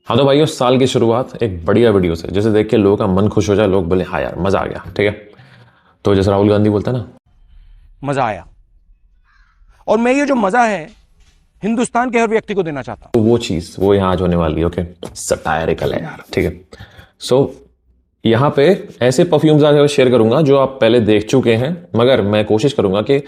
हाँ तो भाई उस साल की शुरुआत एक बढ़िया वीडियो से, जैसे देख के लोगों का मन खुश हो जाए, लोग बोले हाँ यार मजा आ गया। ठीक है, तो जैसे राहुल गांधी बोलता है ना, मजा आया। और मैं ये जो मजा है हिंदुस्तान के हर व्यक्ति को देना चाहता तो वो चीज वो यहाँ आज होने वाली है। ओके, सटायरिकल है यार। ठीक है, सो यहाँ पे ऐसे परफ्यूम्स आज शेयर करूंगा जो आप पहले देख चुके हैं, मगर मैं कोशिश करूंगा कि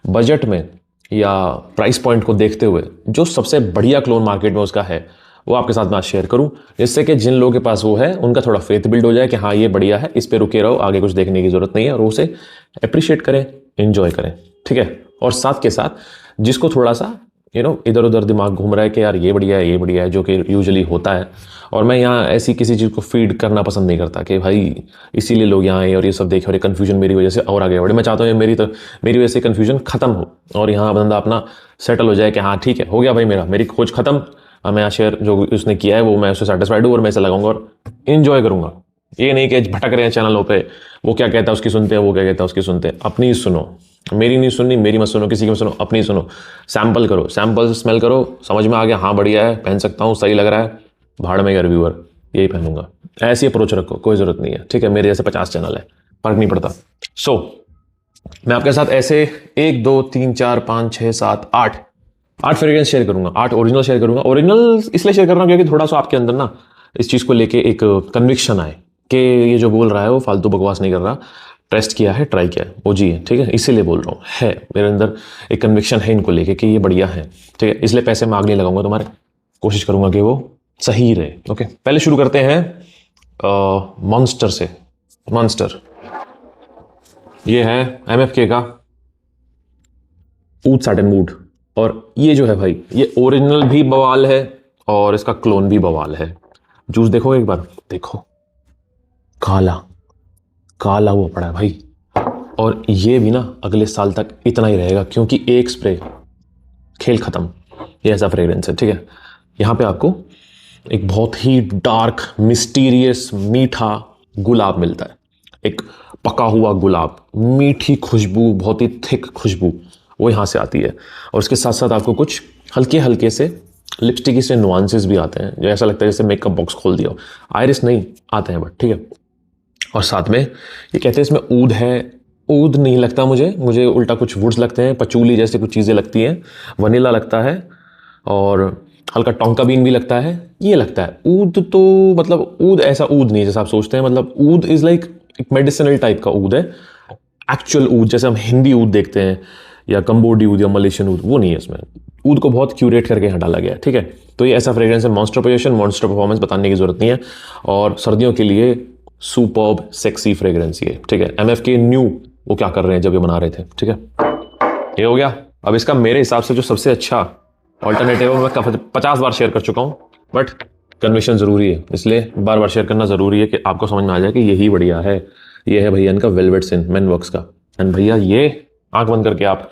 बजट में या प्राइस पॉइंट को देखते हुए जो सबसे बढ़िया क्लोन मार्केट में उसका है वो आपके साथ मैं आज शेयर करूं, जिससे कि जिन लोगों के पास वो है उनका थोड़ा फेथ बिल्ड हो जाए कि हाँ ये बढ़िया है, इस पे रुके रहो, आगे कुछ देखने की जरूरत नहीं है, और उसे अप्रिशिएट करें, एंजॉय करें। ठीक है, और साथ के साथ जिसको थोड़ा सा इधर उधर दिमाग घूम रहा है कि यार ये बढ़िया है, ये बढ़िया है, जो कि यूजुअली होता है, और मैं यहाँ ऐसी किसी चीज़ को फीड करना पसंद नहीं करता कि भाई इसीलिए लोग यहाँ आए और ये सब देखे और ये कन्फ्यूजन मेरी वजह से और आगे बढ़े। मैं चाहता हूँ मेरी वजह से कन्फ्यूजन खत्म हो और यहाँ बंदा अपना सेटल हो जाए कि हाँ ठीक है, हो गया भाई, मेरी खोज खत्म, मैं यहाँ शेयर जो उसने किया है वो मैं उससे सेटिस्फाइड हूँ और मैं इसे लगाऊंगा और इन्जॉय करूंगा। ये नहीं कि भटक रहे हैं चैनलों पे, वो क्या कहता है उसकी सुनते हैं, वो क्या कहता है उसकी सुनते हैं। अपनी सुनो, मेरी नहीं सुननी, मेरी मत सुनो, किसी की मत सुनो, अपनी सुनो। सैंपल करो, सैंपल स्मेल करो, समझ में आ गया हाँ बढ़िया है, पहन सकता हूँ, सही लग रहा है, भाड़ में रिव्यूअर यही पहनूंगा। ऐसी अप्रोच रखो, कोई जरूरत नहीं है। ठीक है, मेरे जैसे 50 चैनल है, फर्क नहीं पड़ता। सो मैं आपके साथ ऐसे 1 2 3 4 5 6 7 8 फ्रेग्रेंस शेयर करूंगा, 8 ओरिजिनल शेयर करूंगा। ओरिजिनल इसलिए शेयर कर रहा हूँ क्योंकि थोड़ा सा आपके अंदर ना इस चीज़ को लेके एक कन्विक्शन आए कि ये जो बोल रहा है वो फालतू बकवास नहीं कर रहा, टेस्ट किया है, ट्राई किया है, ओजी है। ठीक है, इसीलिए बोल रहा हूँ, है मेरे अंदर एक कन्विक्शन है इनको लेके कि ये बढ़िया है। ठीक है, इसलिए पैसे मांग नहीं लगाऊंगा तुम्हारे, कोशिश करूंगा कि वो सही रहे। ओके, पहले शुरू करते हैं मॉन्स्टर से। मॉन्स्टर ये है MFK का ऊद सैटिन मूड, और ये जो है भाई ये ओरिजिनल भी बवाल है और इसका क्लोन भी बवाल है। जूस देखो एक बार, देखो काला काला हुआ पड़ा है भाई, और ये भी ना अगले साल तक इतना ही रहेगा क्योंकि एक स्प्रे खेल खत्म। ये ऐसा फ्रेग्रेंस है। ठीक है, यहाँ पे आपको एक बहुत ही डार्क मिस्टीरियस मीठा गुलाब मिलता है, एक पका हुआ गुलाब, मीठी खुशबू, बहुत ही थिक खुशबू वो यहाँ से आती है। और उसके साथ साथ आपको कुछ हल्के हल्के से लिपस्टिक से नुआंसेस भी आते हैं, जो ऐसा लगता है जैसे मेकअप बॉक्स खोल दिया हो। आयरिस नहीं आते हैं बट ठीक है। और साथ में ये कहते हैं इसमें ऊद है, ऊद नहीं लगता मुझे उल्टा कुछ वुड्स लगते हैं, पचूली जैसे कुछ चीज़ें लगती हैं, वनीला लगता है और हल्का टोंका बीन भी लगता है। ये लगता है ऊद, तो मतलब ऊद ऐसा ऊद नहीं है जैसा आप सोचते हैं। मतलब ऊद इज़ लाइक एक मेडिसिनल टाइप का ऊद है। एक्चुअल ऊद जैसे हम हिंदी ऊद देखते हैं या कंबोडी ऊद या मलेशियन ऊद, वो नहीं है इसमें। ऊद को बहुत क्यूरेट करके यहाँ डाला गया है। ठीक है, तो ये ऐसा फ्रेग्रेंस है, मॉन्स्टर पोजीशन, मॉन्स्टर परफॉर्मेंस बताने की जरूरत नहीं है, और सर्दियों के लिए सुपर्ब सेक्सी फ्रेग्रेंस ये। ठीक है, MFK न्यू वो क्या कर रहे हैं जब ये बना रहे थे। ठीक है, ये हो गया। अब इसका मेरे हिसाब से जो सबसे अच्छा ऑल्टरनेटिव है, मैं 50 बार शेयर कर चुका हूँ, बट कन्विक्शन जरूरी है, इसलिए बार बार शेयर करना जरूरी है कि आपको समझ में आ जाए कि यही बढ़िया है। ये है भैया इनका वेलवेट सिन मेन वर्क्स का। एंड भैया ये आंख बंद करके आप,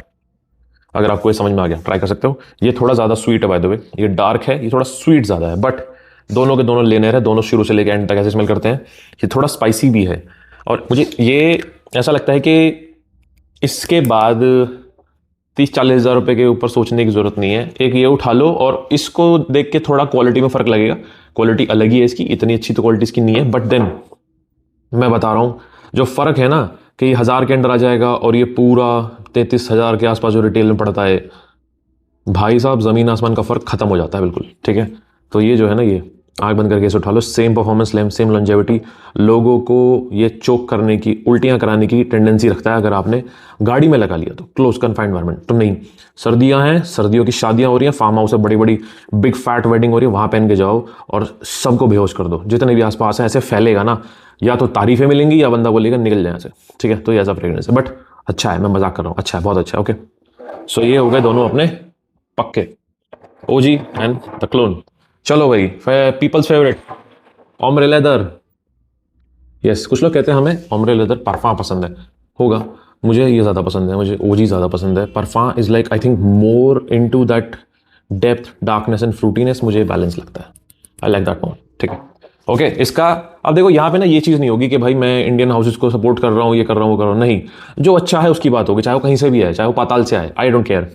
अगर आपको ये समझ में आ गया, ट्राई कर सकते हो। ये थोड़ा ज़्यादा स्वीट है बाय द वे, ये डार्क है, ये थोड़ा स्वीट ज़्यादा है, बट दोनों के दोनों लेने हैं, दोनों शुरू से लेकर एंड तक ऐसे स्मेल करते हैं। ये थोड़ा स्पाइसी भी है, और मुझे ये ऐसा लगता है कि इसके बाद 30-40 हज़ार रुपये के ऊपर सोचने की ज़रूरत नहीं है। एक ये उठा लो और इसको देख के थोड़ा क्वालिटी में फ़र्क लगेगा। क्वालिटी अलग ही है इसकी, इतनी अच्छी तो क्वालिटी इसकी नहीं है, बट देन मैं बता रहा हूँ जो फ़र्क है ना, कि ये 1000 के अंडर आ जाएगा और ये पूरा 33,000 के आसपास जो रिटेल में पड़ता है, भाई साहब ज़मीन आसमान का फ़र्क खत्म हो जाता है बिल्कुल। ठीक है, तो ये जो है ना, ये आँख बंद करके इसे उठा लो, सेम परफॉर्मेंस, सेम लॉन्जेविटी। लोगों को ये चोक करने की, उल्टियाँ कराने की टेंडेंसी रखता है अगर आपने गाड़ी में लगा लिया तो, क्लोज कन्फाइंड एनवायरनमेंट तो नहीं। सर्दियाँ हैं, सर्दियों की शादियाँ हो रही हैं, फार्म हाउस है, बड़ी बड़ी बिग फैट वेडिंग हो रही है, वहाँ पहन के जाओ और सबको बेहोश कर दो, जितने भी आसपास हैं। ऐसे फैलेगा ना, या तो तारीफें मिलेंगी या बंदा बोलेगा निकल जाए ऐसे। ठीक है, तो ये ऐसा फ्रेग्रेंस है, बट अच्छा है, मैं मजाक कर रहा हूँ, अच्छा है, बहुत अच्छा है। ओके, सो ये हो गए दोनों अपने पक्के, ओजी एंड द क्लोन। चलो भाई, people's favourite ombre leather. Yes, कुछ लोग कहते हैं हमें ओम्ब्रे लेदर परफा पसंद है, होगा, मुझे ये ज़्यादा पसंद है, मुझे ओजी ज़्यादा पसंद है। परफा is like I think more into that depth, darkness and fruitiness, मुझे बैलेंस लगता है, आई लाइक दैट मोर। ठीक है, ओके, इसका अब देखो यहाँ पे ना ये चीज़ नहीं होगी कि भाई मैं इंडियन हाउसेस को सपोर्ट कर रहा हूँ, ये कर रहा हूँ, वो कर रहा हूँ, नहीं। जो अच्छा है उसकी बात होगी, चाहे वो कहीं से भी आए, चाहे वो पाताल से आए, I don't care.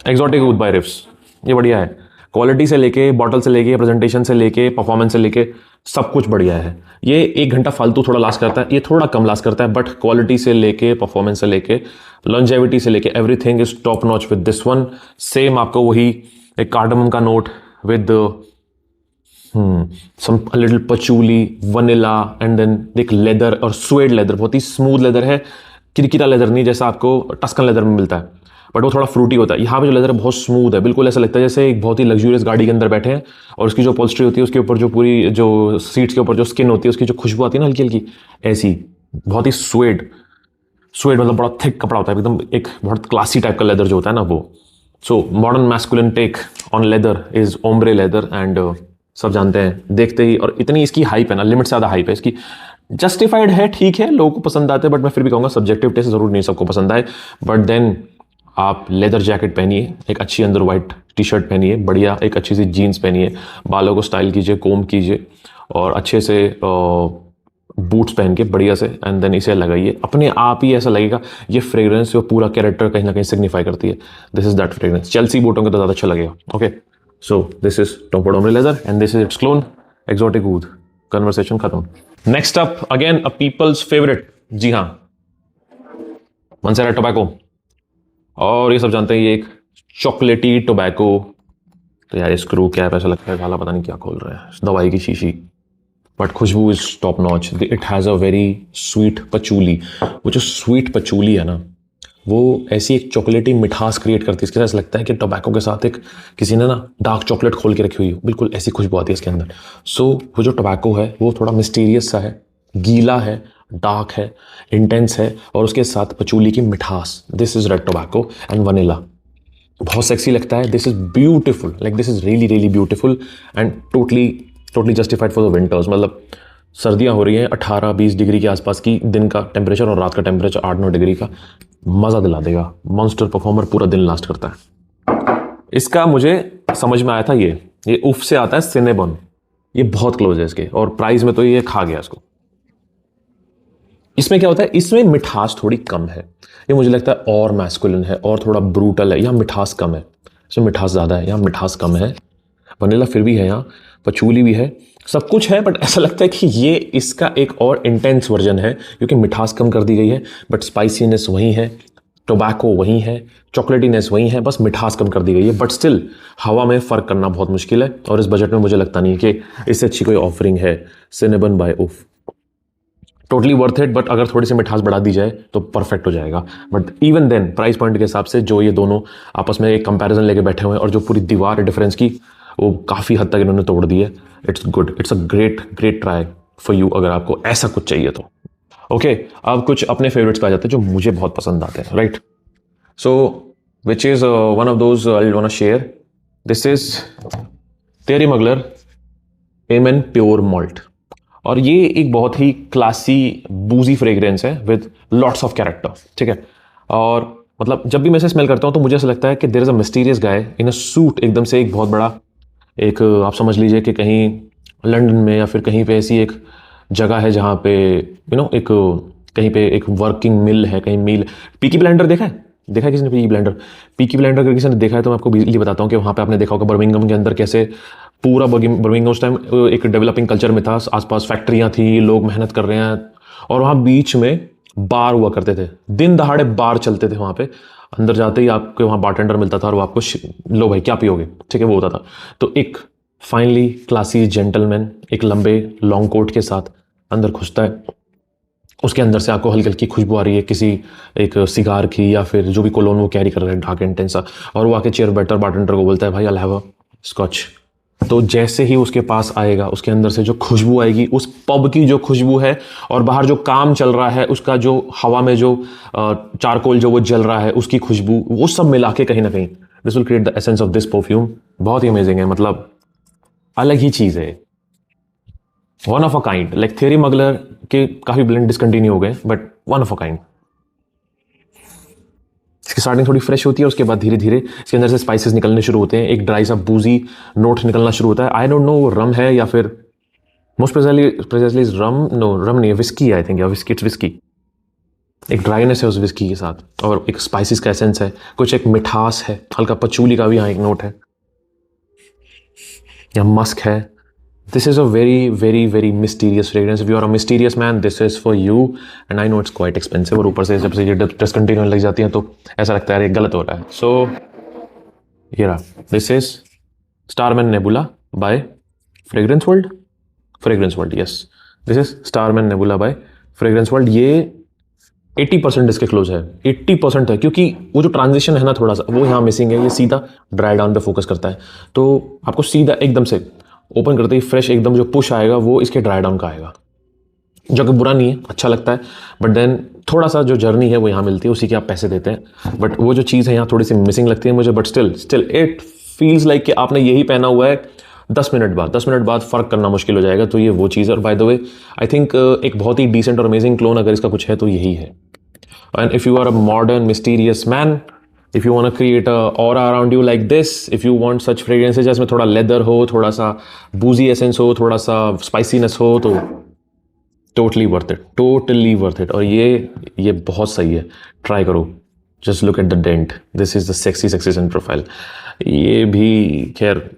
Exotic would buy riffs, ये बढ़िया है। क्वालिटी से लेके, बॉटल से लेके, प्रेजेंटेशन से लेके, परफॉर्मेंस से लेके सब कुछ बढ़िया है। ये 1 घंटा फालतू थोड़ा लास्ट करता है, ये थोड़ा कम लास्ट करता है, बट क्वालिटी से लेके, परफॉर्मेंस से लेके, लॉन्जेविटी से लेके, everything is top notch with this one. Same आपको वही एक कार्डमम का note with some little patchouli, vanilla, and then एक लेदर और स्वेड लेदर, बहुत ही स्मूथ लेदर है, किरकिरा लेदर नहीं जैसा आपको टस्कन लेदर में मिलता है, बट वो थोड़ा फ्रूटी होता है। यहाँ पे जो लेदर है बहुत स्मूथ है, बिल्कुल ऐसा लगता है जैसे एक बहुत ही लग्जूरियस गाड़ी के अंदर बैठे हैं, और उसकी जो पोल्स्ट्री होती है उसके ऊपर जो पूरी जो सीट्स के ऊपर जो स्किन होती है उसकी जो खुशबू आती है ना हल्की हल्की, ऐसी बहुत ही स्वेड मतलब बड़ा थिक कपड़ा होता है एकदम, एक बहुत क्लासी टाइप का लेदर जो होता है ना वो। So modern masculine take on leather is ombre leather, and सब जानते हैं देखते ही, और इतनी इसकी हाइप है ना, लिमिट से ज़्यादा हाइप है इसकी, जस्टिफाइड है, ठीक है, लोगों को पसंद आते हैं, बट मैं फिर भी कहूँगा सब्जेक्टिव टेस्ट जरूर नहीं सबको पसंद आए। बट देन आप लेदर जैकेट पहनिए, एक अच्छी अंदर वाइट टी शर्ट पहनिए, बढ़िया एक अच्छी सी जीन्स पहनिए, बालों को स्टाइल कीजिए, कोम कीजिए, और अच्छे से बूट्स पहन के बढ़िया से, एंड देन इसे लगाइए, अपने आप ही ऐसा लगेगा ये फ्रेग्रेंस जो पूरा कैरेक्टर कहीं ना कहीं सिग्निफाई करती है। This is that fragrance. Chelsea बूटों के तो ज़्यादा अच्छा लगेगा। Okay, so this is Tom Ford Ombre leather and this is its clone exotic wood. Conversation खत्म। Next up again a people's favourite, जी हाँ, मंसेरा टोबैको, और ये सब जानते हैं ये एक चॉकलेटी टोबैको। तो यार स्क्रू कैप ऐसा लगता है काला, पता नहीं क्या खोल रहा है, दवाई की शीशी, बट खुशबू is top notch. It has a very sweet patchouli. वो जो स्वीट पचूली है ना, वो ऐसी एक चॉकलेटी मिठास क्रिएट करती है इसके साथ। ऐसा लगता है कि टोबैको के साथ एक किसी ने ना डार्क चॉकलेट खोल के रखी हुई हो, बिल्कुल ऐसी खुशबू आती है इसके अंदर। सो वो जो टोबैको है वो थोड़ा मिस्टीरियस सा है, गीला है, डार्क है, इंटेंस है, और उसके साथ पचूली की मिठास। This is red tobacco and vanilla, बहुत सेक्सी लगता है। This is beautiful, like this is really really beautiful and totally justified for the winters. मतलब सर्दियां हो रही हैं 18-20 डिग्री के आसपास की दिन का टेम्परेचर, और रात का टेम्परेचर 8-9 डिग्री का, मज़ा दिला देगा। मॉन्स्टर परफॉर्मर पूरा दिन लास्ट करता है। इसका मुझे समझ में आया था, ये उफ से आता है सिनेबन, ये बहुत क्लोज है इसके, और प्राइस में तो ये खा गया इसको। इसमें क्या होता है, इसमें मिठास थोड़ी कम है, ये मुझे लगता है और मैस्कुलिन है और थोड़ा ब्रूटल है। यहाँ मिठास कम है, इसमें मिठास ज़्यादा है, यहाँ मिठास कम है। वनीला फिर भी है, यहाँ पचूली भी है, सब कुछ है, बट ऐसा लगता है कि ये इसका एक और इंटेंस वर्जन है, क्योंकि मिठास कम कर दी गई है, बट स्पाइसीनेस वही है, टोबैको वही है, चॉकलेटीनेस वही है, बस मिठास कम कर दी गई है। बट स्टिल हवा में फ़र्क करना बहुत मुश्किल है, और इस बजट में मुझे लगता नहीं है कि इससे अच्छी कोई ऑफरिंग है। सिनेबन बाय उफ, टोटली वर्थ इट, बट अगर थोड़ी सी मिठास बढ़ा दी जाए तो परफेक्ट हो जाएगा। But even then price point के हिसाब से जो ये दोनों आपस में एक कंपैरिजन लेके बैठे हुए हैं, और जो पूरी दीवार है डिफरेंस की, वो काफ़ी हद तक इन्होंने तोड़ दी है। It's good, it's a great try for you अगर आपको ऐसा कुछ चाहिए तो। ओके, अब कुछ अपने फेवरेट्स पे आ जाते हैं जो मुझे बहुत पसंद आते हैं, right. So which is one of those I want to share, this is Thierry Mugler Amen pure malt, और ये एक बहुत ही क्लासी बूजी फ्रेग्रेंस है विद लॉट्स ऑफ कैरेक्टर, ठीक है। और मतलब जब भी मैं इसे स्मेल करता हूँ तो मुझे ऐसा लगता है कि there is a mysterious guy in a suit, एकदम से एक बहुत बड़ा, एक आप समझ लीजिए कि कहीं लंदन में या फिर कहीं पे ऐसी एक जगह है जहाँ पे एक कहीं पे एक वर्किंग मिल है, कहीं मिल। पीकी ब्लाइंडर देखा है किसी ने? पीकी ब्लाइंडर अगर किसी ने देखा है तो मैं आपको इजीली बताता हूँ कि वहाँ पे आपने देखा होगा बर्मिंघम के अंदर कैसे पूरा बर्मिंघम उस टाइम एक डेवलपिंग कल्चर में था, आसपास फैक्ट्रियाँ थी, लोग मेहनत कर रहे हैं, और वहाँ बीच में बार हुआ करते थे, दिन दहाड़े बार चलते थे वहाँ पे। अंदर जाते ही आपको वहाँ बारटेंडर मिलता था और वो आपको लो भाई क्या पियोगे, ठीक है, वो होता था। तो एक फाइनली क्लासी जेंटलमैन एक लंबे लॉन्ग कोट के साथ अंदर घुसता है, उसके अंदर से आपको हल्की हल्की खुशबू आ रही है किसी एक सिगार की या फिर जो भी कोलोन वो कैरी कर रहे हैं, डार्क इंटेंस सा, और वो आके चेयर बैठकर बारटेंडर को बोलता है भाई आई हैव अ स्कॉच। तो जैसे ही उसके पास आएगा, उसके अंदर से जो खुशबू आएगी, उस पब की जो खुशबू है, और बाहर जो काम चल रहा है उसका जो हवा में जो चारकोल जो वो जल रहा है उसकी खुशबू, वो सब मिला के कहीं ना कहीं this will create the essence of this perfume. बहुत ही अमेजिंग है, मतलब अलग ही चीज़ है, one of a kind. Like Thierry Mugler के काफ़ी ब्लेंड डिसकंटिन्यू हो गए, but one of a kind. इसकी स्टार्टिंग थोड़ी फ्रेश होती है, उसके बाद धीरे धीरे इसके अंदर से स्पाइसेस निकलने शुरू होते हैं, एक ड्राई सा बूजी नोट निकलना शुरू होता है। आई डोंट नो वो रम है या फिर मोस्ट प्रेजेसली रम, नो रम नहीं है, विस्की आई थिंक, या विस्की, इट्स विस्की। एक ड्राइनेस है उस विस्की के साथ, और एक स्पाइसेस का एसेंस है, कुछ एक मिठास है, हल्का पचूली का भी यहाँ एक नोट है। या मस्क है. This is a very, very, very mysterious fragrance. If you are a mysterious man, this is for you. And I know it's quite expensive. और ऊपर से जब से ये डिसकंटिन्यू लग जाती हैं तो ऐसा लगता है यार ये गलत हो रहा है. So ये रहा. This is Starman Nebula by Fragrance World. Fragrance World, yes. This is Starman Nebula by Fragrance World. ये 80% इसके क्लोज है. 80% है क्योंकि वो जो ट्रांजिशन है ना थोड़ा सा वो यहाँ मिसिंग है. ये सीधा ड्राई डाउन पे फोकस करता है तो आपको सीधा एकदम से ओपन करते ही फ्रेश एकदम जो पुश आएगा वो इसके ड्राई डाउन का आएगा, जो कि बुरा नहीं है, अच्छा लगता है. बट देन थोड़ा सा जो जर्नी है वो यहाँ मिलती है, उसी के आप पैसे देते हैं. बट वो जो चीज़ है यहाँ थोड़ी सी मिसिंग लगती है मुझे. But still it feels like कि आपने यही पहना हुआ है 10 मिनट बाद फ़र्क करना मुश्किल हो जाएगा. तो ये वो चीज़ है. और by the way I think एक बहुत ही डिसेंट और अमेजिंग क्लोन अगर इसका कुछ है तो यही है. And if you are a modern mysterious man, if you want to create a aura around you like this, if you want such fragrances जिसमें थोड़ा लेदर हो, थोड़ा सा boozy essence हो, थोड़ा सा spiciness हो, तो totally worth it. और ये बहुत सही है, ट्राई करो. just look at the dent. this is the sexy scent profile. ये भी खैर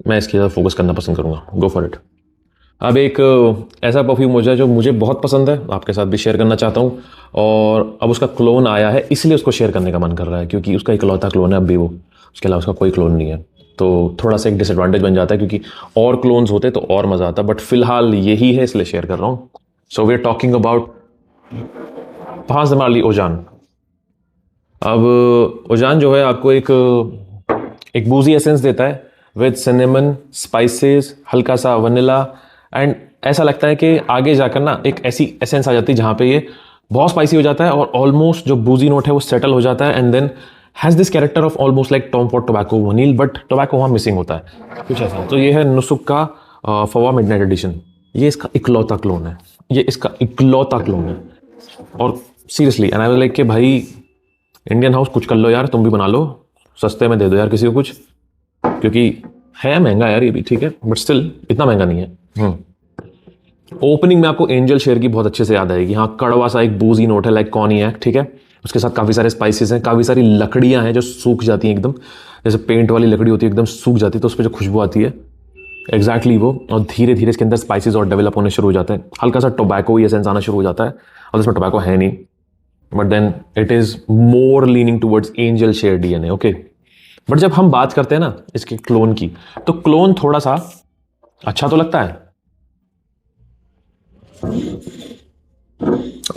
मैं इसके साथ फोकस करना पसंद करूँगा. go for it. अब एक ऐसा परफ्यूम हो जाए जो मुझे बहुत पसंद है, आपके साथ भी शेयर करना चाहता हूँ. और अब उसका क्लोन आया है इसलिए उसको शेयर करने का मन कर रहा है क्योंकि उसका इकलौता क्लोन है अब भी वो, उसके अलावा उसका कोई क्लोन नहीं है. तो थोड़ा सा एक डिसएडवांटेज बन जाता है क्योंकि और क्लोन्स होते तो और मज़ा आता. बट फिलहाल यही है इसलिए शेयर कर रहा हूँ. So we are talking about पांच दमाली ओजान. अब ओजान जो है आपको एक बूजी एसेंस देता है विद सिनेमन, स्पाइसेस, हल्का सा वनीला. एंड ऐसा लगता है कि आगे जाकर ना एक ऐसी एसेंस आ जाती है जहाँ पे ये बहुत स्पाइसी हो जाता है और ऑलमोस्ट जो बूजी नोट है वो सेटल हो जाता है. And then has this character of almost like Tom Ford tobacco vanille, but tobacco वहाँ मिसिंग होता है कुछ ऐसा. तो ये है नुसुक का फवा मिडनाइट एडिशन. ये इसका इकलौता क्लोन है, और seriously and I was like कि भाई इंडियन हाउस कुछ कर लो यार, तुम भी बना लो, सस्ते में दे दो यार किसी को कुछ, क्योंकि है महंगा यार ये भी, ठीक है, बट स्टिल इतना महंगा नहीं है. ओपनिंग में आपको एंजल शेयर की बहुत अच्छे से याद आएगी. हाँ, कड़वा सा एक बूजी नोट है लाइक कॉनियक, ठीक है. उसके साथ काफ़ी सारे स्पाइसेस हैं, काफ़ी सारी लकड़ियां हैं जो सूख जाती हैं एकदम, जैसे पेंट वाली लकड़ी होती है एकदम सूख जाती है तो उस पर जो खुशबू आती है एग्जैक्टली वो. और धीरे धीरे इसके अंदर स्पाइसेस और डेवलप होने शुरू हो जाते हैं. हल्का सा टोबैको ये सेंस आना शुरू हो जाता है और इसमें टोबैको है नहीं, but then it is more leaning towards angel share DNA. Okay, but जब हम बात करते हैं ना इसके क्लोन की, तो क्लोन थोड़ा सा अच्छा तो लगता है.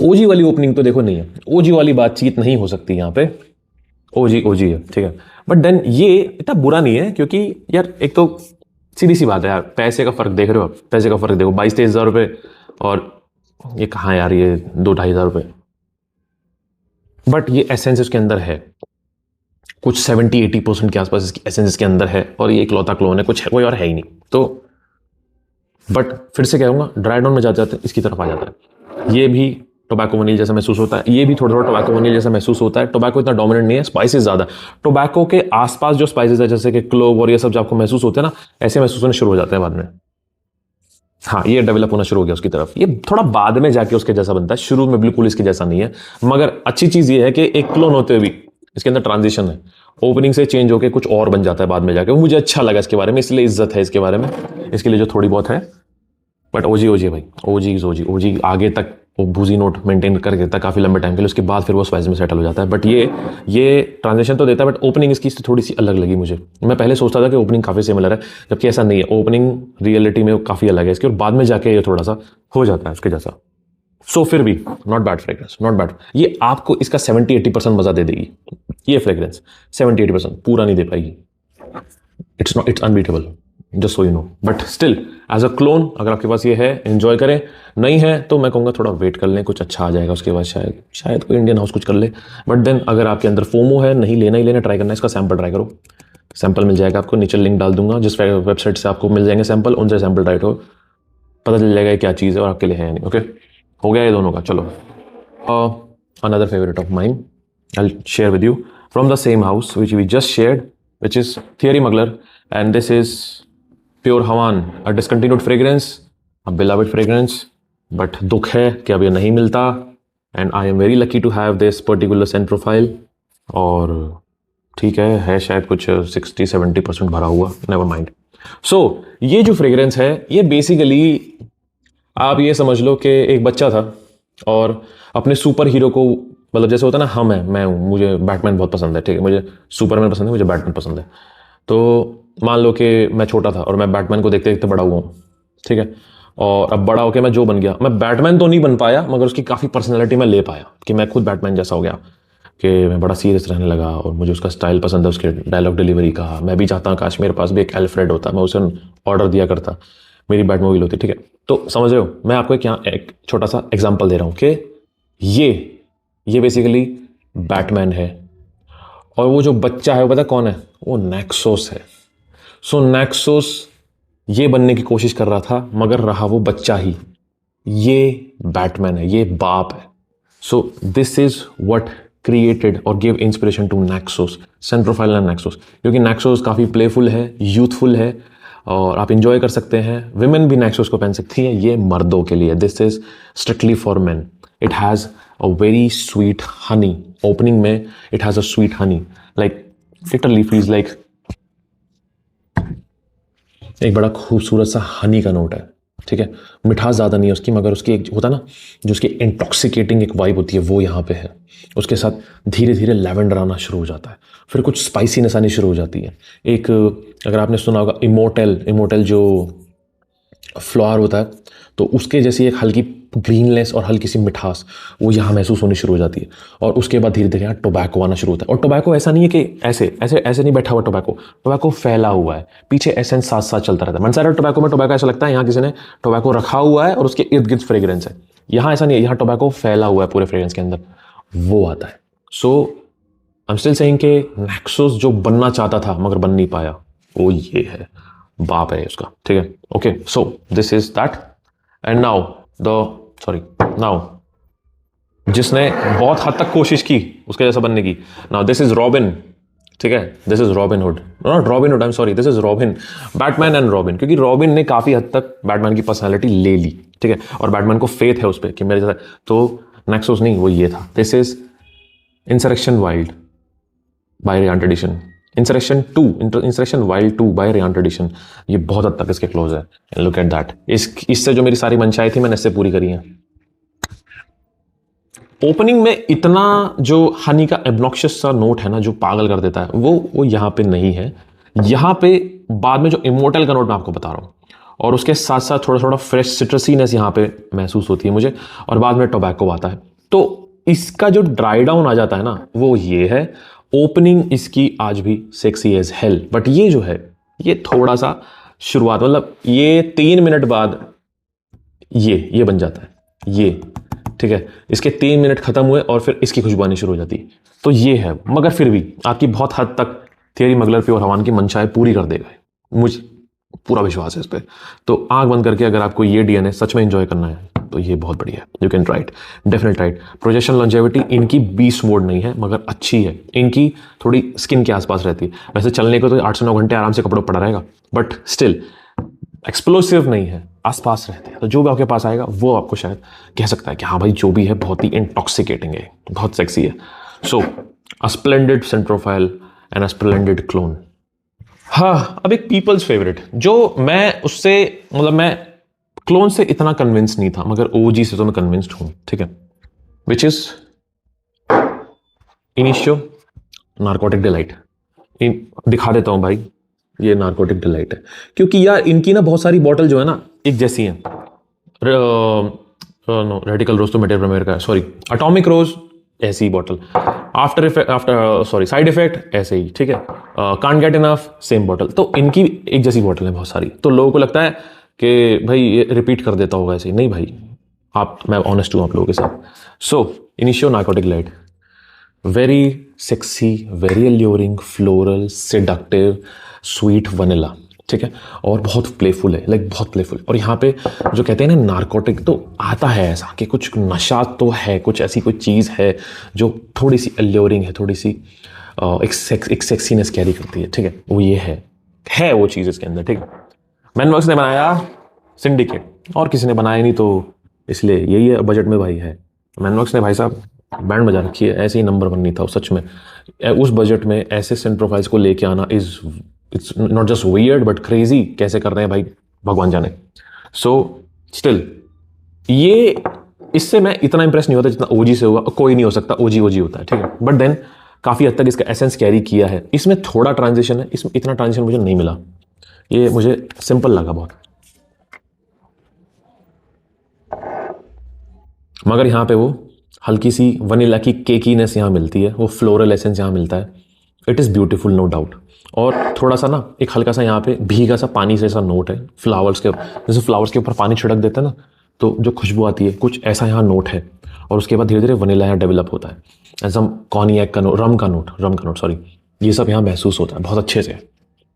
ओजी वाली ओपनिंग तो देखो नहीं है, ओजी वाली बातचीत नहीं हो सकती यहाँ पे. ओजी है, ठीक है. बट देन ये इतना बुरा नहीं है क्योंकि यार एक तो सीधी सी बात है यार, पैसे का फर्क देख रहे हो आप, पैसे का फर्क देखो, 22-23 हज़ार रुपये और ये कहाँ यार, ये 2-2.5 हज़ार रुपये. बट ये एसेंस इसके अंदर है कुछ 70-80% के आसपास इसकी एसेंस इसके अंदर है. और ये इकलौता क्लोन है, कुछ है, कोई और है ही नहीं. तो बट फिर से कहूँगा, ड्राई डाउन में जाते जाते इसकी तरफ आ जाता है. ये भी टोबैको वनील जैसा महसूस होता है, ये भी थोड़ा थोड़ा टोबैको वनील जैसा महसूस होता है. टोबैको इतना डोमिनेंट नहीं है, स्पाइसेस ज़्यादा. टोबैको के आसपास जो स्पाइसेस है जैसे कि क्लोव और ये सब जो आपको महसूस होते हैं ना, ऐसे महसूस होने शुरू हो जाते हैं बाद में. हाँ, ये डेवलप होना शुरू हो गया उसकी तरफ. ये थोड़ा बाद में जाके उसके जैसा बनता है, शुरू में बिल्कुल इसके जैसा नहीं है. मगर अच्छी चीज़ ये है कि एक क्लोन होते हुए भी इसके अंदर ट्रांजिशन है, ओपनिंग से चेंज होकर कुछ और बन जाता है बाद में जाके. वो मुझे अच्छा लगा इसके बारे में, इसलिए इज्जत है इसके बारे में, इसके लिए जो थोड़ी बहुत है. बट ओजी है भाई, ओजी आगे तक वो बूजी नोट मेंटेन कर देता है काफ़ी लंबे टाइम के लिए, उसके बाद फिर वो स्पाइस में सेटल हो जाता है. बट ये ट्रांजिशन तो देता है, बट ओपनिंग इसकी थोड़ी सी अलग लगी मुझे. मैं पहले सोचता था कि ओपनिंग काफ़ी सिमिलर है, जबकि ऐसा नहीं है. ओपनिंग रियलिटी में काफ़ी अलग है इसकी, और बाद में जाके ये थोड़ा सा हो जाता है उसके जैसा. सो फिर भी not bad fragrance, not bad. ये आपको इसका 70-80% मज़ा दे देगी. ये फ्रेग्रेंस 70-80% पूरा नहीं दे पाएगी. It's unbeatable, just so you know. But still as a clone अगर आपके पास ये है, एंजॉय करें. नहीं है तो मैं कहूँगा थोड़ा वेट कर लें, कुछ अच्छा आ जाएगा उसके बाद, शायद कोई इंडियन हाउस कुछ कर ले. बट देन अगर आपके अंदर फोमो है, नहीं लेना ट्राई करना है, इसका सैंपल ट्राई करो. सैंपल मिल जाएगा आपको, नीचे लिंक डाल दूंगा, जिस वेबसाइट से आपको मिल जाएंगे सैंपल, उनसे सैंपल ट्राई करो, पता चल जाएगा क्या चीज़ है और आपके लिए है या नहीं. ओके, हो गया ये दोनों का. चलो, another favourite of mine I will share with you from the same house which we just shared, which is Thierry Mugler. And this is pure Havane, a discontinued fragrance, a beloved fragrance. But दुख है कि अब ये नहीं मिलता. And I am very lucky to have this particular scent profile. और ठीक है शायद कुछ 60-70% भरा हुआ, नेवर माइंड. सो ये जो फ्रेग्रेंस है ये बेसिकली आप ये समझ लो कि एक बच्चा था और अपने सुपर हीरो को, मतलब जैसे होता है ना, मैं हूँ, मुझे बैटमैन बहुत पसंद है, ठीक है, मुझे सुपरमैन पसंद है, मुझे बैटमैन पसंद है। तो मान लो कि मैं छोटा था और मैं बैटमैन को देखते देखते बड़ा हुआ हूँ, ठीक है, और अब बड़ा होकर मैं जो बन गया, मैं बैटमैन तो नहीं बन पाया मगर उसकी काफ़ी पर्सनैलिटी मैं ले पाया कि मैं खुद बैटमैन जैसा हो गया, कि मैं बड़ा सीरियस रहने लगा और मुझे उसका स्टाइल पसंद है, उसके डायलॉग डिलीवरी का। मैं भी चाहता हूँ काश मेरे पास भी एक एल्फ्रेड होता, मैं उसे ऑर्डर दिया करता, मेरी बैट मोबाइल होती, ठीक है। तो समझ रहे हो, मैं आपको एक यहाँ एक छोटा सा एग्जाम्पल दे रहा हूँ कि ये बेसिकली बैटमैन है और वो जो बच्चा है वो पता कौन है, वो नेक्सोस है। सो नेक्सोस ये बनने की कोशिश कर रहा था मगर रहा वो बच्चा ही। ये बैटमैन है, ये बाप है। सो दिस इज व्हाट क्रिएटेड और गिव इंस्पिरेशन टू नेक्सोस, सेंट्रोफाइल एंड नेक्सोस, क्योंकि नेक्सोस काफ़ी प्लेफुल है, यूथफुल है और आप इंजॉय कर सकते हैं। विमेन भी नेक्सोस को पहन सकती हैं, ये मर्दों के लिए, this is strictly for men. It has a very sweet honey, opening में it has a sweet honey, like literally feels like एक बड़ा खूबसूरत सा हनी का नोट है, ठीक है। मिठास ज़्यादा नहीं है उसकी मगर उसकी एक होता ना जो उसकी इंटॉक्सिकेटिंग एक वाइब होती है वो यहाँ पे है। उसके साथ धीरे धीरे लैवेंडर आना शुरू हो जाता है, फिर कुछ स्पाइसीनेस आनी शुरू हो जाती है। एक अगर आपने सुना होगा इमोर्टल जो फ्लावर होता है तो उसके जैसी एक हल्की ग्रीननेस और हल्की सी मिठास वो यहाँ महसूस होनी शुरू हो जाती है। और उसके बाद धीरे धीरे यहाँ टोबैको आना शुरू होता है। और टोबैको ऐसा नहीं है कि ऐसे ऐसे ऐसे नहीं बैठा हुआ, टोबैको फैला हुआ है, पीछे एसेंस साथ साथ चलता रहता है। मनसारा टोबैको में टोबैको ऐसा लगता है यहाँ किसी ने टोबैको रखा हुआ है और उसके इर्द गिर्द फ्रेग्रेंस है। यहाँ ऐसा नहीं है, यहाँ टोबैको फैला हुआ है पूरे फ्रेग्रेंस के अंदर, वो आता है। सो आई एम स्टिल सेइंग कि नेक्सोस जो बनना चाहता था मगर बन नहीं पाया, वो ये है, बाप है उसका, ठीक है। Okay, so this is that and now जिसने बहुत हद तक कोशिश की उसके जैसा बनने की, नाउ दिस इज रॉबिन, ठीक है, this is robin hood, not robin hood, I am sorry, this is robin, Batman and robin, क्योंकि रॉबिन ने काफी हद तक बैटमैन की पर्सनैलिटी ले ली, ठीक है, और बैटमैन को फेथ है उस पर कि मेरे जैसा। तो नेक्सोस नहीं, वो ये था, this is Insurrection Wild by Reyane Tradition, Insurrection Wild 2 by Reyane Tradition. ये बहुत हद तक इसके क्लोज है। लुक एट दैट, इससे जो मेरी सारी मंशाएं थी मैंने इससे पूरी करी हैं। ओपनिंग में इतना जो हनी का एब्नॉक्शियस सा नोट है ना जो पागल कर देता है, वो यहाँ पे नहीं है। यहाँ पे बाद में जो इमोर्टल का नोट मैं आपको बता रहा हूँ और उसके साथ साथ थोड़ा थोड़ा फ्रेश सिट्रसीनेस यहाँ पे महसूस होती है मुझे, और बाद में टोबैको आता है। तो इसका जो ड्राई डाउन आ जाता है ना वो ये है। ओपनिंग इसकी आज भी सेक्सी एज हेल, बट ये जो है ये थोड़ा सा शुरुआत, मतलब ये 3 मिनट बाद ये बन जाता है, ये ठीक है। इसके 3 मिनट खत्म हुए और फिर इसकी खुशबू आनी शुरू हो जाती है। तो ये है, मगर फिर भी आपकी बहुत हद तक थियरी मगलर प्योर हवान की मंशाएं पूरी कर देगा, मुझे पूरा विश्वास है इस पर। तो आंख बंद करके अगर आपको ये डीएनए सच में एंजॉय करना है तो ये बहुत बढ़िया है, you can try it, definite try it. Projection longevity इनकी 20 मोड नहीं है मगर अच्छी है, इनकी थोड़ी स्किन के आसपास रहती है। वैसे चलने को तो 8 से 9 घंटे आराम से कपड़ों पड़ा रहेगा, बट स्टिल एक्सप्लोसिव नहीं है, आसपास रहते हैं। तो जो भी आपके पास आएगा वो आपको शायद कह सकता है कि हाँ भाई जो भी है बहुत ही इंटॉक्सिकेटिंग है, बहुत सेक्सी है। So a splendid scent profile and a splendid clone. हाँ, अब एक पीपल्स फेवरेट जो मैं उससे, मतलब मैं क्लोन से इतना कन्विंस नहीं था मगर ओजी से तो मैं कन्विंस्ड हूं, ठीक है, which is initio narcotic delight. दिखा देता हूं भाई, ये नार्कोटिक डिलाइट है, क्योंकि यार इनकी ना बहुत सारी बॉटल जो है ना एक जैसी हैं। नो, रेडिकल रोज तो मेटेब्रोमेर का है, सॉरी, एटॉमिक रोज ऐसी बॉटल, साइड इफेक्ट ऐसे ही, ठीक है, can't get enough same bottle. तो इनकी एक जैसी बॉटल है बहुत सारी, तो लोगों को लगता है कि भाई ये रिपीट कर देता होगा ऐसे ही। नहीं भाई, मैं ऑनेस्ट हूँ आप लोगों के साथ। So Initio Narcotic Delight, very sexy, very alluring, floral, seductive, sweet vanilla, ठीक है, और बहुत प्लेफुल है, लाइक बहुत प्लेफुल। और यहाँ पे जो कहते हैं ना नार्कोटिक, तो आता है ऐसा कि कुछ नशा तो है, कुछ ऐसी कोई चीज़ है जो थोड़ी सी अल्योरिंग है, थोड़ी सी एक सेक्सीनेस कैरी करती है, ठीक है, वो ये है वो चीज़ इसके अंदर, ठीक है। मैनवर्क्स ने बनाया सिंडिकेट, और किसी ने बनाया नहीं, तो इसलिए यही है बजट में भाई है। मैनवर्क्स ने भाई साहब बैंड बजा रखी है, ऐसे ही नंबर 1 नहीं था सच में। उस बजट में ऐसे सेंट्रोफाइल्स को लेके आना it's not just weird but crazy, कैसे कर रहे हैं भाई भगवान जाने। सो स्टिल ये, इससे मैं इतना इंप्रेस नहीं होता जितना ओजी से हुआ। कोई नहीं हो सकता, ओजी ओजी होता है, ठीक है, बट देन काफ़ी हद तक इसका एसेंस कैरी किया है। इसमें थोड़ा ट्रांजिशन है, इसमें इतना ट्रांजिशन मुझे नहीं मिला, ये मुझे सिंपल लगा बहुत। मगर यहाँ पे वो हल्की सी वनीला की केकीनेस यहाँ मिलती है, वो फ्लोरल एसेंस यहाँ मिलता है। It is beautiful no doubt. और थोड़ा सा ना एक हल्का सा यहाँ पे भीगा सा पानी से ऐसा नोट है, फ्लावर्स के जैसे फ्लावर्स के ऊपर पानी छिड़क देते हैं ना, तो जो खुशबू आती है कुछ ऐसा यहाँ नोट है। और उसके बाद धीरे धीरे वनीला यहाँ डेवलप होता है, ऐसा कॉनियक का नोट, रम का नोट सॉरी, ये सब यहाँ महसूस होता है बहुत अच्छे से।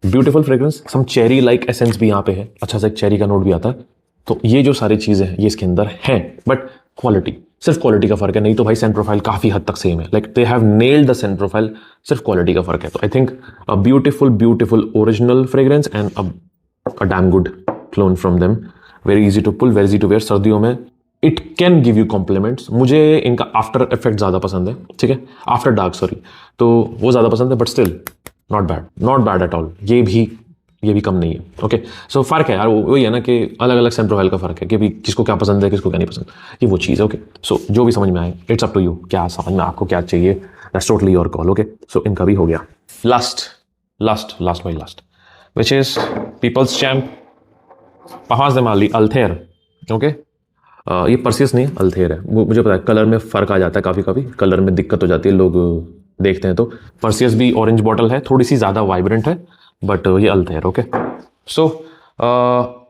ब्यूटीफुल फ्रेग्रेंस, सम चेरी लाइक एसेंस भी यहाँ पे है, अच्छा सा एक चेरी का नोट भी आता है। तो ये जो सारी चीज़ें हैं ये इसके अंदर हैं, बट क्वालिटी, सिर्फ क्वालिटी का फर्क है, नहीं तो भाई सेंट प्रोफाइल काफ़ी हद तक सेम है। Like they have nailed the scent profile, सिर्फ क्वालिटी का फर्क है। तो I think a beautiful original fragrance and a damn good clone from them. Very easy to pull, very easy to wear. सर्दियों में it can give you compliments. मुझे इनका after effect ज़्यादा पसंद है, ठीक है, आफ्टर डार्क सॉरी, तो वो ज़्यादा पसंद है, but still not bad at all. ये भी कम नहीं है। ओके, सो फर्क है यार, वही है ना कि अलग अलग सेंट प्रोफाइल का फर्क है कि भी किसको क्या पसंद है, किसको क्या नहीं पसंद, ये वो चीज़ है। ओके, सो जो भी समझ में आए, इट्स अप टू यू, क्या समझ में आपको क्या चाहिए, that's totally your call. Okay, so इनका भी हो गया। Last which is people's champ पहाज दमाली अल्थेर। ओके, ये परसियस नहीं अल्थेर है, वो मुझे पता है, कलर में फ़र्क आ जाता है, काफ़ी कभी कलर में दिक्कत हो जाती है, लोग देखते हैं। तो परसियस भी ऑरेंज बॉटल है, थोड़ी सी ज़्यादा वाइब्रेंट है, बट ये अल्थेर। ओके, सो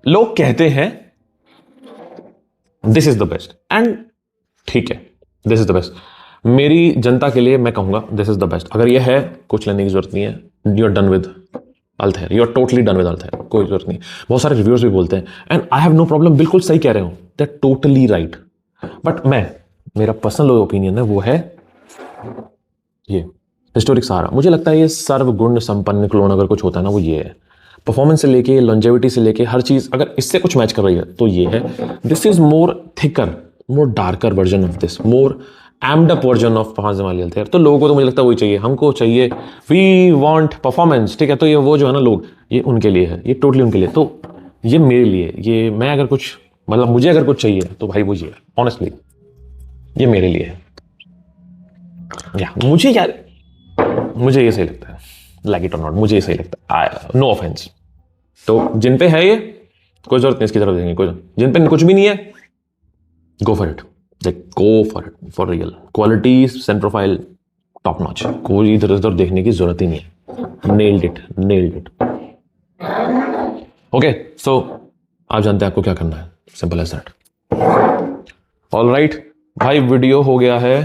लोग कहते हैं this is the best, and ठीक है, दिस इज द बेस्ट। मेरी जनता के लिए मैं कहूंगा दिस इज द बेस्ट। अगर ये है, कुछ लेने की जरूरत नहीं है, you are done with Althair, you are totally done with Althair, कोई जरूरत नहीं। बहुत सारे रिव्यूअर्स भी बोलते हैं, and I have no problem, बिल्कुल सही कह रहे हो, they are totally right. But मेरा पर्सनल ओपिनियन है, वो है ये हिस्टोरिक सहारा। मुझे लगता है ये सर्वगुण संपन्न क्लोन अगर कुछ होता है ना, वो ये है। परफॉर्मेंस से लेके लॉन्जेविटी से लेके हर चीज़ अगर इससे कुछ मैच कर रही है तो ये है। This is more thicker, more darker version of this, more amped up version of पहाज दमाली अल्थेर। तो लोगों को तो मुझे लगता है वही चाहिए, हमको चाहिए, वी वांट परफॉर्मेंस, ठीक है। तो ये वो जो है ना लोग, ये उनके लिए है, ये टोटली उनके लिए। तो ये मेरे लिए, ये मैं अगर कुछ मतलब मुझे अगर कुछ चाहिए तो भाई वो ये है, ऑनेस्टली ये मेरे लिए है। या मुझे यार, मुझे ये सही लगता है, लाइक इट और नॉट, मुझे ये सही लगता है, नो ऑफेंस। तो जिन पे है ये कोई जरूरत नहीं इसकी तरफ देंगे, कोई जिन पे कुछ भी नहीं है, go for it, go for it, for real quality, Saint profile top notch, कोई इधर उधर देखने की जरूरत ही नहीं है। Nailed it. ओके, सो आप जानते हैं आपको क्या करना है, simple as that. All right भाई, वीडियो हो गया है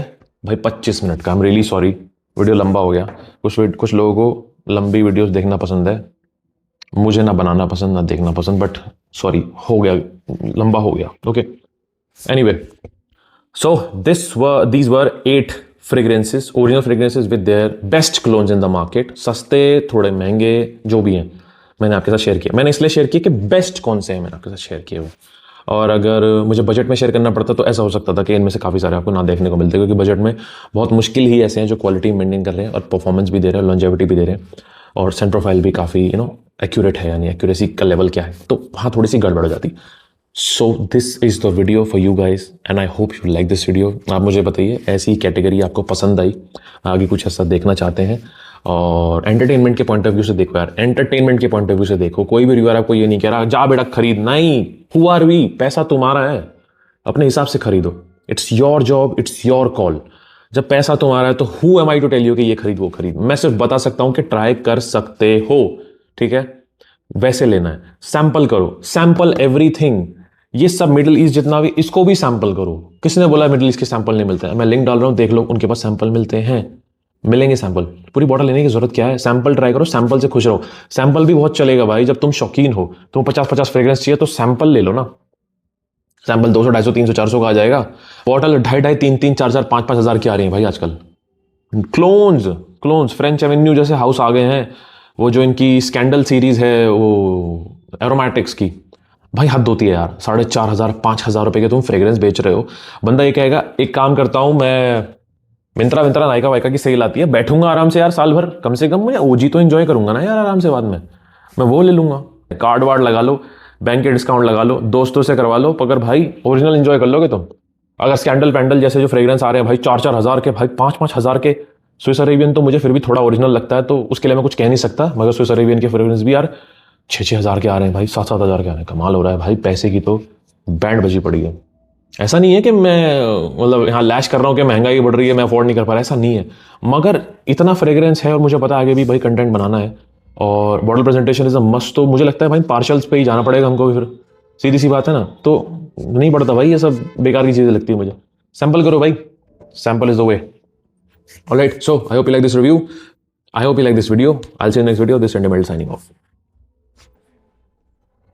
भाई 25 मिनट का। I am really sorry, video लंबा हो गया। कुछ लोगों को लंबी वीडियोस देखना पसंद है, मुझे ना बनाना पसंद ना देखना पसंद, बट सॉरी हो गया, लंबा हो गया। Okay, anyway, so these were 8 fragrances, original fragrances with their best clones in the market। सस्ते, थोड़े महंगे, जो भी हैं, मैंने आपके साथ शेयर किया। मैंने इसलिए शेयर किया कि बेस्ट कौन से हैं मैंने आपके साथ शेयर किए हुए। और अगर मुझे बजट में शेयर करना पड़ता तो ऐसा हो सकता था कि इनमें से काफ़ी सारे आपको ना देखने को मिलते, क्योंकि बजट में बहुत मुश्किल ही ऐसे हैं जो क्वालिटी मेंटेन कर रहे हैं और परफॉर्मेंस भी दे रहे हैं, लॉन्जेविटी भी दे रहे हैं, और सेंट प्रोफाइल भी काफ़ी एक्यूरेट है, यानी एक्यूरेसी का लेवल क्या है, तो वहाँ थोड़ी सी गड़बड़ हो जाती। So this is the video for you guys, and I hope you like this video. आप मुझे बताइए ऐसी कैटेगरी आपको पसंद आई, आगे कुछ ऐसा देखना चाहते हैं, और एंटरटेनमेंट के पॉइंट ऑफ व्यू से देखो यार, एंटरटेनमेंट के पॉइंट ऑफ व्यू से देखो। कोई भी रिव्यूअर आपको ये नहीं कह रहा जा बेटा खरीद, नहीं, हु आर वी, पैसा तुम्हारा है, अपने हिसाब से खरीदो, it's your job, it's your call. जब पैसा तुम्हारा है तो who am I to tell you कि ये खरीद वो खरीद। मैं सिर्फ बता सकता हूं कि ट्राई कर सकते हो, ठीक है, वैसे लेना है, सैंपल करो, सैंपल एवरीथिंग। ये सब मिडिल ईस्ट जितना भी, इसको भी सैंपल करो। किसने बोला मिडिल ईस्ट के सैंपल नहीं मिलते हैं? मैं लिंक डाल रहा हूं, देख लो, उनके पास सैंपल मिलते हैं, मिलेंगे सैंपल। पूरी बॉटल लेने की जरूरत क्या है, सैंपल ट्राई करो, सैंपल से खुश रहो। सैंपल भी बहुत चलेगा भाई, जब तुम शौकीन हो, तुम 50-50 फ्रेग्रेंस चाहिए तो सैंपल ले लो ना। सैंपल 200, 250, 300, 400 का आ जाएगा। बॉटल 2.5, 3, 4, 5 हज़ार की आ रही है भाई आजकल। क्लोन्स फ्रेंच एवेन्यू जैसे हाउस आ गए हैं, वो जो इनकी स्कैंडल सीरीज है, वो एरोमेटिक्स की, भाई हद होती है यार। 4,500, 5,000 रुपए के तुम फ्रेग्रेंस बेच रहे हो। बंदा ये कहेगा एक काम करता हूं मैं मिंत्रा विंत्रा नायका वायका की सेल आती है, बैठूंगा आराम से यार साल भर, कम से कम मैं ओजी तो एंजॉय करूंगा ना यार आराम से, बाद में मैं वो ले लूंगा। कार्ड वार्ड लगा लो, बैंक के डिस्काउंट लगा लो, दोस्तों से करवा लो, मगर भाई ओरिजिनल एंजॉय कर लोगे तुम। अगर स्कैंडल पैंडल जैसे जो फ्रेग्रेंस आ रहे हैं भाई 4-4 हज़ार के, भाई 5-5 हज़ार के, स्विस अरेबियन तो मुझे फिर भी थोड़ा ओरिजिनल लगता है, तो उसके लिए मैं कुछ कह नहीं सकता, मगर स्विस अरेबियन के फ्रेग्रेंस भी यार 6-6 हज़ार के आ रहे हैं भाई, 7-7 हज़ार के आ रहे हैं। कमाल हो रहा है भाई, पैसे की तो बैंड बजी पड़ी है। ऐसा नहीं है कि मैं मतलब यहाँ लैश कर रहा हूँ कि महंगाई बढ़ रही है मैं अफोर्ड नहीं कर पा रहा, ऐसा नहीं है, मगर इतना फ्रेग्रेंस है और मुझे पता है आगे भी भाई कंटेंट बनाना है, और bottle presentation is a must. तो मुझे लगता है भाई पार्शल्स पे ही जाना पड़ेगा हमको भी, फिर सीधी सी बात है ना, तो नहीं पड़ता भाई, ये सब बेकार की चीज़ें लगती है मुझे। सैंपल करो भाई, sample is the way. Alright, so I hope you like this review, I hope you like this video, I will see you next video, this Sunday male signing of.